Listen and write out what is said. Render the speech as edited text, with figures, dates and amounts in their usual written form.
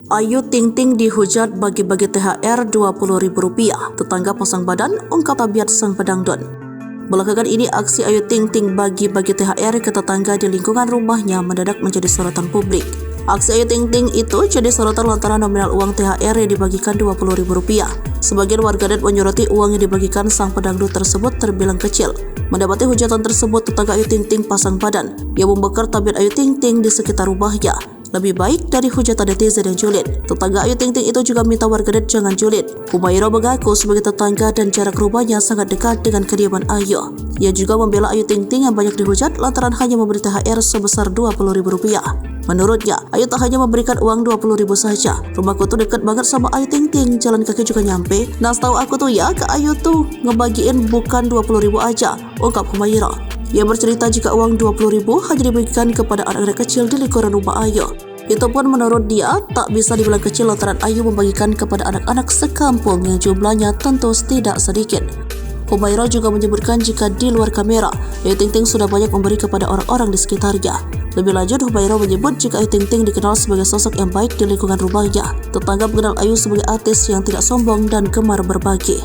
Ayu Ting Ting dihujat bagi-bagi THR Rp20.000. Tetangga pasang badan ungkap tabiat sang pedangdut. Belakangan ini aksi Ayu Ting Ting bagi-bagi THR ke tetangga di lingkungan rumahnya mendadak menjadi sorotan publik. Aksi Ayu Ting Ting itu jadi sorotan lantaran nominal uang THR yang dibagikan Rp20.000. Sebagian warganet menyoroti uang yang dibagikan sang pedangdut tersebut terbilang kecil. Mendapati hujatan tersebut, tetangga Ayu Ting Ting pasang badan yang membakar tabiat Ayu Ting Ting di sekitar rumahnya lebih baik dari hujatan netizen yang julid. Tetangga Ayu Ting Ting itu juga minta warganet jangan julid. Humaira mengaku sebagai tetangga dan jarak rumahnya sangat dekat dengan kediaman Ayu. Ia juga membela Ayu Ting Ting yang banyak dihujat lantaran hanya memberi THR sebesar Rp20.000. Menurutnya, Ayu tak hanya memberikan uang Rp20.000 saja. Rumahku tuh deket banget sama Ayu Ting Ting, jalan kaki juga nyampe. Nah, setahu aku tuh ya, ke Ayu tuh ngebagiin bukan Rp20.000 aja, ungkap Humaira. Ia bercerita jika uang Rp20.000 hanya dibagikan kepada anak-anak kecil di lingkungan rumah Ayu. Itu pun menurut dia tak bisa dibilang kecil lantaran Ayu membagikan kepada anak-anak sekampung yang jumlahnya tentu tidak sedikit. Humaira juga menyebutkan jika di luar kamera, Ayu Ting Ting sudah banyak memberi kepada orang-orang di sekitarnya. Lebih lanjut, Humaira menyebut jika Ayu Ting Ting dikenal sebagai sosok yang baik di lingkungan rumahnya. Tetangga mengenal Ayu sebagai artis yang tidak sombong dan gemar berbagi.